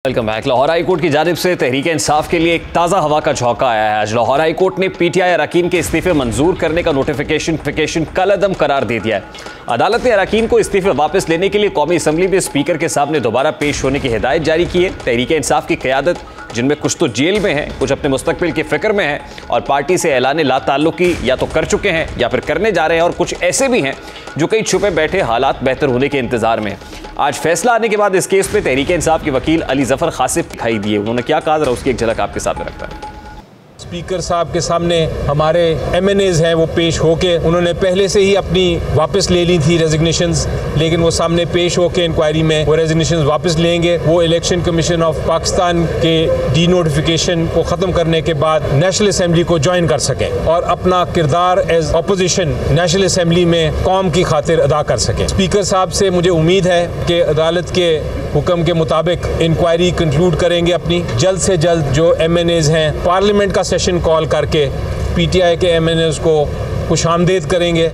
Welcome back. Lahore high court की जानिब से तहरीक इंसाफ के लिए एक ताज़ा हवा का झोंका आया है। आज लाहौर हाई कोर्ट ने पीटीआई अरकान के इस्तीफे मंजूर करने का नोटिफिकेशन कलअदम करार दे दिया है। अदालत ने अरकान को इस्तीफे वापस लेने के लिए कौमी असम्बली में स्पीकर के सामने दोबारा पेश होने की हिदायत जारी की है। तहरीक इंसाफ की क़यादत, जिनमें कुछ तो जेल में हैं, कुछ अपने मुस्तकबिल की फिक्र में हैं और पार्टी से ऐलान ला ताल्लुकी या तो कर चुके हैं या फिर करने जा रहे हैं, और कुछ ऐसे भी हैं जो कई छुपे बैठे हालात बेहतर होने के इंतजार में। आज फैसला आने के बाद इस केस पे तहरीक इंसाफ के वकील अली जफर खासिफ दिखाई दिए। उन्होंने क्या कहा, जरा उसकी एक झलक आपके सामने रखता है। स्पीकर साहब के सामने हमारे MNAs हैं, वो पेश होके उन्होंने पहले से ही अपनी वापस ले ली थी रेजिग्नेशंस, लेकिन वो सामने पेश होके इंक्वायरी में वो रेजिग्नेशंस वापस लेंगे। वो इलेक्शन कमीशन ऑफ पाकिस्तान के डी नोटिफिकेशन को ख़त्म करने के बाद नेशनल असम्बली को ज्वाइन कर सकें और अपना किरदार एज अपोजिशन नेशनल असम्बली में कौम की खातिर अदा कर सकें। स्पीकर साहब से मुझे उम्मीद है कि अदालत के हुक्म के मुताबिक इंक्वायरी कंक्लूड करेंगे अपनी। जल्द से जल्द जो MNAs हैं पार्लियामेंट का सेशन कॉल करके PTI के MNAs को खुशामदीद करेंगे।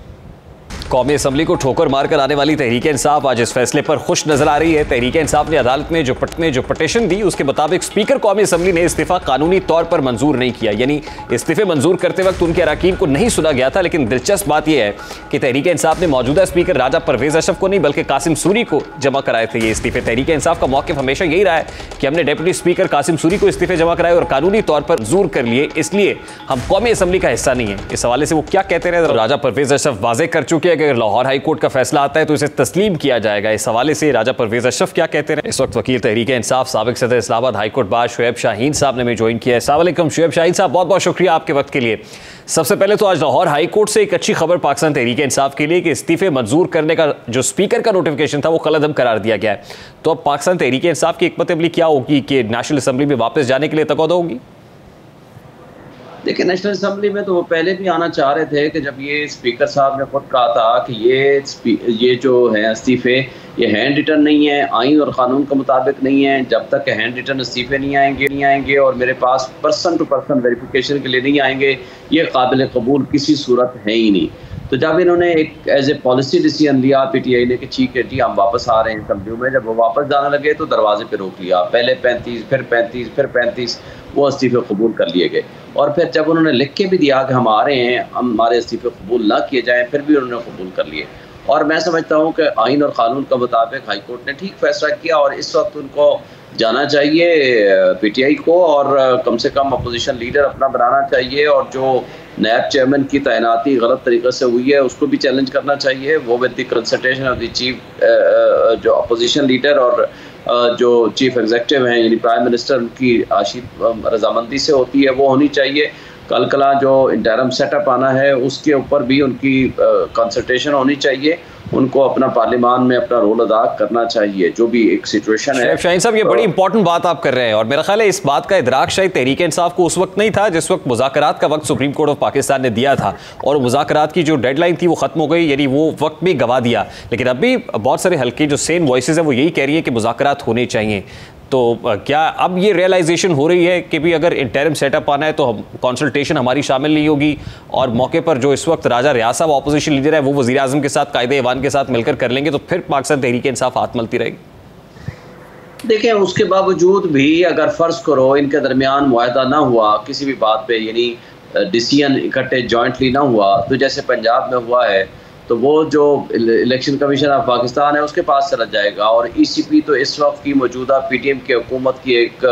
कौमी असम्बली को ठोकर मारकर आने वाली तहरीक इंसाफ आज इस फैसले पर खुश नजर आ रही है। तहरीक इंसाफ ने अदालत में जो पटिशन दी, उसके मुताबिक स्पीकर कौमी असम्बली ने इस्तीफा कानूनी तौर पर मंजूर नहीं किया, यानी इस्तीफे मंजूर करते वक्त उनके अरकान को नहीं सुना गया था। लेकिन दिलचस्प बात यह है कि तहरीक इंसाफ ने मौजूदा स्पीकर राजा परवेज अशरफ को नहीं बल्कि कासिम सूरी को जमा कराए थे ये इस्तीफे। तहरीक इंसाफ का मौक़िफ़ हमेशा यही रहा है कि हमने डिप्टी स्पीकर कासिम सूरी को इस्तीफे जमा कराए और कानूनी तौर पर मंजूर कर लिए, इसलिए हम कौमी असम्बली का हिस्सा नहीं है। इस हवाले से वो क्या कहते रहे, राजा परवेज अशरफ वाज़ेह कर चुके हैं कि अगर लाहौर हाई कोर्ट का फैसला आता है तो इसे तस्लीम किया जाएगा। इस हवाले से राजा परवेज अशरफ क्या कहते हैं, इस वक्त वकील तहरीक इंसाफ साबिक सदर Islamabad high court bar Shoaib Shaheen साहब ने हमें ज्वाइन किया है। अस्सलाम वालेकुम शुएब शाहीन साहब, बहुत बहुत शुक्रिया आपके वक्त के लिए। सबसे पहले तो आज लाहौर हाई कोर्ट से एक अच्छी खबर पाकिस्तान तहरीक इंसाफ के लिए कि इस्तीफे मंजूर करने का जो स्पीकर का नोटिफिकेशन था वो कलअदम करार दिया गया है। तो अब पाकिस्तान तहरीक इंसाफ की हिकमत अमली क्या होगी कि नेशनल असम्बली में वापस जाने के लिए तकौदा होगी? देखिए, नेशनल असम्बली में तो वो पहले भी आना चाह रहे थे कि जब ये स्पीकर साहब ने खुद कहा था कि ये जो है इस्तीफे ये हैंड रिटन नहीं है, आइन और क़ानून के मुताबिक नहीं है। जब तक हैंड रिटन इस्तीफे नहीं आएंगे और मेरे पास पर्सन टू पर्सन वेरिफिकेशन के लिए नहीं आएंगे, ये काबिल कबूल किसी सूरत है ही नहीं। तो जब इन्होंने एक एज ए पॉलिसी डिसीजन लिया PTI ने कि ठीक है जी हम वापस आ रहे हैं असम्बली में, जब वो वापस जाने लगे तो दरवाजे पे रोक लिया। पहले 35 फिर 35 फिर 35 वो इस्तीफे कबूल कर लिए गए। और फिर जब उन्होंने लिख के भी दिया कि हम आ रहे हैं, हमारे इस्तीफे कबूल ना किए जाएँ, फिर भी उन्होंने कबूल कर लिए। और मैं समझता हूँ कि आइन और क़ानून के मुताबिक हाई कोर्ट ने ठीक फैसला किया और इस वक्त उनको जाना चाहिए PTI को और कम से कम अपोजिशन लीडर अपना बनाना चाहिए, और जो नायब चेयरमैन की तैनाती गलत तरीके से हुई है उसको भी चैलेंज करना चाहिए। वो with the consultation of the chief जो अपोजिशन लीडर और जो चीफ एग्जीक्यूटिव हैं यानी प्राइम मिनिस्टर, उनकी रजामंदी से होती है, वो होनी चाहिए। कल जो इंटरम सेटअप आना है उसके ऊपर भी उनकी कंसल्टेशन होनी चाहिए। उनको अपना पार्लियामान में अपना रोल अदा करना चाहिए, जो भी एक सिचुएशन है। शाहीन साहब, ये बड़ी इंपॉर्टेंट बात आप कर रहे हैं और मेरा ख्याल है इस बात का इदराक शायद तहरीक इंसाफ को उस वक्त नहीं था जिस वक्त मुज़ाकरात का वक्त सुप्रीम कोर्ट ऑफ पाकिस्तान ने दिया था, और मुज़ाकरात की जो डेडलाइन थी वो ख़त्म हो गई, यानी वो वक्त भी गवा दिया। लेकिन अभी बहुत सारे हल्के जो सेन वॉइसेस है वो यही कह रही है कि मुज़ाकरात होने चाहिए। तो क्या अब ये रियलाइजेशन हो रही है कि भी अगर इंटरिम सेटअप आना है तो कंसल्टेशन हमारी शामिल नहीं होगी, और मौके पर जो इस वक्त राजा रियाज साहब अपोजिशन लीडर है वो वज़ीर आज़म के साथ कायदे ईवान के साथ मिलकर कर लेंगे, तो फिर पाकिस्तान तहरीक इंसाफ हाथ मलती रहेगी? देखिए, उसके बावजूद भी अगर फ़र्ज़ करो इनके दरमियान मुआहदा ना हुआ किसी भी बात पे, यानी डिसीजन इकट्ठे जॉइंटली ना हुआ, तो जैसे पंजाब में हुआ है, तो वो जो इलेक्शन कमीशन ऑफ पाकिस्तान है उसके पास चला जाएगा। और ECP तो इस वक्त की मौजूदा PTM की हुकूमत की एक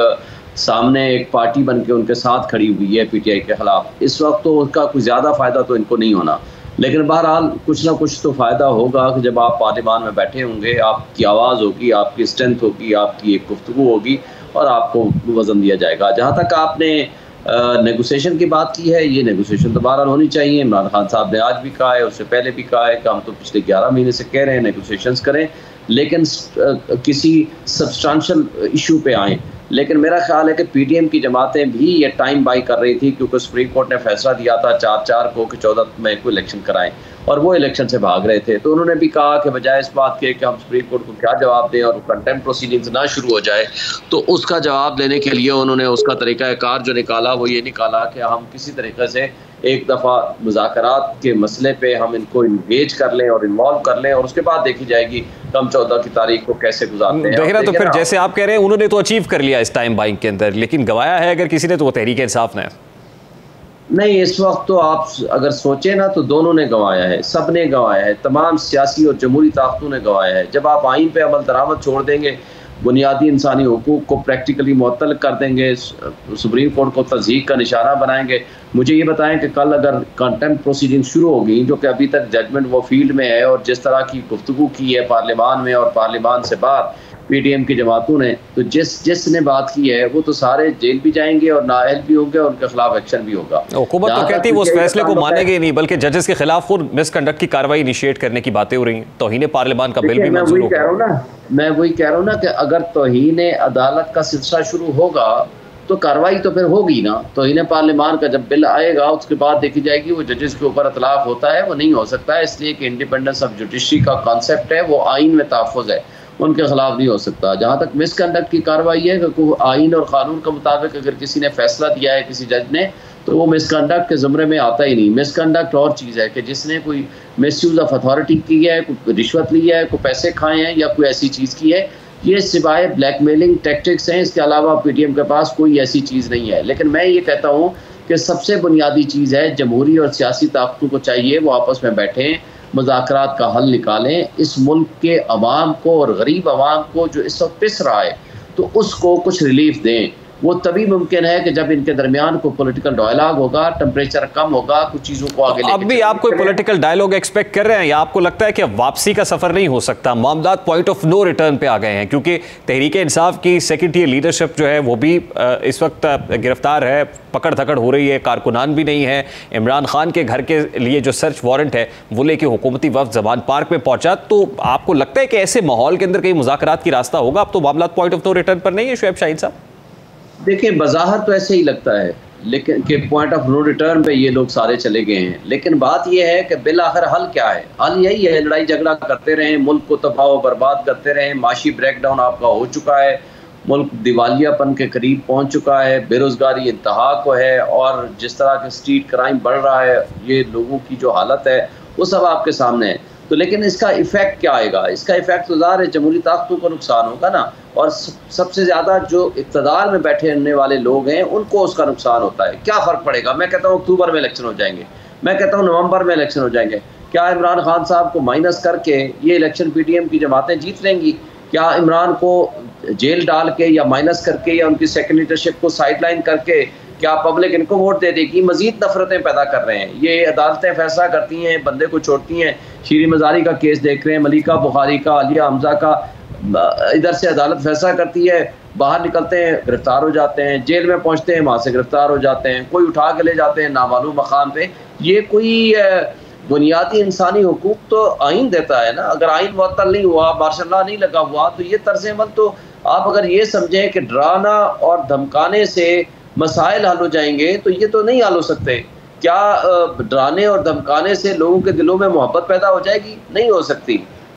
सामने एक पार्टी बन के उनके साथ खड़ी हुई है PTI के ख़िलाफ़। इस वक्त तो उसका कुछ ज़्यादा फ़ायदा तो इनको नहीं होना, लेकिन बहरहाल कुछ ना कुछ तो फ़ायदा होगा कि जब आप पार्लियामान में बैठे होंगे, आपकी आवाज़ होगी, आपकी स्ट्रेंथ होगी, आपकी एक गुफ्तगू होगी और आपको वज़न दिया जाएगा। जहाँ तक आपने नेगोशिएशन की बात की है, ये नेगोशिएशन तो बहरहाल होनी चाहिए। इमरान खान साहब ने आज भी कहा है, उससे पहले भी कहा है कि हम तो पिछले 11 महीने से कह रहे हैं नेगोशिएशंस करें, लेकिन किसी सब्सटेंशियल इशू पे आएँ। लेकिन मेरा ख्याल है कि PTM की जमातें भी ये टाइम बाई कर रही थी, क्योंकि सुप्रीम कोर्ट ने फैसला दिया था 4/4 को कि 14 मई को इलेक्शन कराएं, और वो इलेक्शन से भाग रहे थे। तो उन्होंने भी कहा कि बजाय इस बात के कि हम सुप्रीम कोर्ट को क्या जवाब दें और कंटेम्प्ट प्रोसीडिंग्स ना शुरू हो जाए, तो उसका जवाब देने के लिए उन्होंने उसका तरीक़ाकार जो निकाला वो ये निकाला कि हम किसी तरीके से एक दफ़ा मुज़ाकरात के मसले पे हम इनको इंगेज कर लें और इन्वॉल्व कर लें, और उसके बाद देखी जाएगी कम 14 की तारीख को कैसे गुजारते हैं। तो फिर जैसे आप कह रहे हैं उन्होंने तो अचीव कर लिया इस टाइम बाइंग के अंदर, लेकिन गवाया है अगर किसी ने तो वो तहरीक इंसाफ ने। नहीं, इस वक्त तो आप अगर सोचें ना तो दोनों ने गंवाया है, सब ने गंवाया है, तमाम सियासी और जमहूरी ताकतों ने गंवाया है। जब आप आइन पे अमल दरामद छोड़ देंगे, बुनियादी इंसानी हुकूक को प्रैक्टिकली मुअत्तल कर देंगे, सुप्रीम कोर्ट को तज़हीक का निशाना बनाएंगे, मुझे ये बताएं कि कल अगर कंटेम्प्ट प्रोसीडिंग शुरू होगी, जो कि अभी तक जजमेंट वो फील्ड में है, और जिस तरह की गुफ्तगू की है पार्लियामान में और पार्लियामान से बाहर पीटीएम की जमातों ने, तो जिसने बात की है वो तो सारे जेल भी जाएंगे और नाअहल भी होंगे और उनके खिलाफ एक्शन भी होगा। हुकूमत तो कहती है वो उस फैसले को मानेंगे नहीं, बल्कि जजेस के खिलाफ खुद मिसकंडक्ट की कार्रवाई इनिशिएट करने की बातें हो रही हैं। तौहीन पार्लियामान का बिल भी मंजूर होगा। मैं वही कह रहा हूँ ना कि अगर तौहीन अदालत का सिलसिला शुरू होगा तो कार्रवाई तो फिर होगी ना। तौहीन पार्लियामान का जब बिल आएगा उसके बाद देखी जाएगी। वो जजेस के ऊपर इतलाफ होता है, वो नहीं हो सकता है, इसलिए कि इंडिपेंडेंस ऑफ जुडिशरी का कॉन्सेप्ट है, वो आइन में तहफ़्फ़ुज़ है, उनके खिलाफ नहीं हो सकता। जहाँ तक मिसकंडक्ट की कार्रवाई है कि आइन और कानून के मुताबिक अगर किसी ने फैसला दिया है किसी जज ने, तो वो मिसकंडक्ट के ज़ुमरे में आता ही नहीं। मिसकंडक्ट और चीज़ है कि जिसने कोई मिसयूज़ ऑफ अथॉरिटी की है, कोई रिश्वत ली है, कोई पैसे खाए हैं या कोई ऐसी चीज़ की है, ये सिवाय ब्लैकमेलिंग टैक्टिक्स हैं, इसके अलावा पीटीएम के पास कोई ऐसी चीज़ नहीं है। लेकिन मैं ये कहता हूँ कि सबसे बुनियादी चीज़ है, जमहूरी और सियासी ताकतों को चाहिए वो आपस में बैठें, मुज़ाकरात का हल निकालें, इस मुल्क के अवाम को और गरीब अवाम को जो इस वक्त पिस रहा है तो उसको कुछ रिलीफ दें। वो तभी मुमकिन है कि जब इनके दरमियान कोई पॉलिटिकल डायलॉग होगा, टेम्परेचर कम होगा, कुछ चीज़ों को आगे अब भी आप कोई पॉलिटिकल डायलॉग एक्सपेक्ट कर रहे हैं या आपको लगता है कि वापसी का सफ़र नहीं हो सकता, मामला पॉइंट ऑफ नो रिटर्न पे आ गए हैं? क्योंकि तहरीक इंसाफ की सेकेंड ईयर लीडरशिप जो है वो भी इस वक्त गिरफ्तार है, पकड़ धकड़ हो रही है, कारकुनान भी नहीं है। इमरान खान के घर के लिए जो सर्च वारंट है वो लेके हुकूमती वफ्द ज़बान पार्क में पहुंचा। तो आपको लगता है कि ऐसे माहौल के अंदर कहीं मुज़ाकरात की रास्ता होगा? अब तो मामला पॉइंट ऑफ नो रिटर्न पर नहीं है शुएब शाहीन साहब? देखिए, बज़ाहिर तो ऐसे ही लगता है, लेकिन कि पॉइंट ऑफ नो रिटर्न पे ये लोग सारे चले गए हैं। लेकिन बात ये है कि बिल आखिर हल क्या है? हल यही है, लड़ाई झगड़ा करते रहें, मुल्क को तबाह व बर्बाद करते रहें। माशी ब्रेकडाउन आपका हो चुका है, मुल्क दिवालियापन के करीब पहुंच चुका है, बेरोज़गारी इंतहा को है, और जिस तरह के स्ट्रीट क्राइम बढ़ रहा है, ये लोगों की जो हालत है वो सब आपके सामने है। तो लेकिन इसका इफ़ेक्ट क्या आएगा? इसका इफ़ेक्ट तो ज़ाहिर है जमहूरी ताकतों को नुकसान होगा ना, और सबसे ज़्यादा जो इक़्तिदार में बैठे रहने वाले लोग हैं उनको उसका नुकसान होता है। क्या फ़र्क पड़ेगा? मैं कहता हूँ अक्टूबर में इलेक्शन हो जाएंगे, मैं कहता हूँ नवंबर में इलेक्शन हो जाएंगे। क्या इमरान खान साहब को माइनस करके ये इलेक्शन पीटीएम की जमातें जीत लेंगी? क्या इमरान को जेल डाल के या माइनस करके या उनकी सेकेंड लीडरशिप को साइडलाइन करके क्या पब्लिक इनको वोट दे देगी? मजीद नफरतें पैदा कर रहे हैं। ये अदालतें फैसला करती हैं, बंदे को छोड़ती हैं। शीरी मजारी का केस देख रहे हैं, मलिका बुखारी का, आलिया हमजा का, इधर से अदालत फैसला करती है, बाहर निकलते हैं गिरफ्तार हो जाते हैं, जेल में पहुंचते हैं, वहाँ से गिरफ्तार हो जाते हैं, कोई उठा के ले जाते हैं नामालूम मकाम पे। ये कोई बुनियादी इंसानी हुकूक तो आइन देता है ना। अगर आइन मुअत्तल नहीं हुआ, मार्शल लॉ नहीं लगा हुआ, तो ये तर्ज अमल तो आप अगर ये समझें कि डराना और धमकाने से मसाइल हल हो जाएंगे, तो ये तो नहीं हल हो सकते। क्या डराने और धमकाने से लोगों के दिलों में मोहब्बत पैदा हो जाएगी? नहीं हो सकती।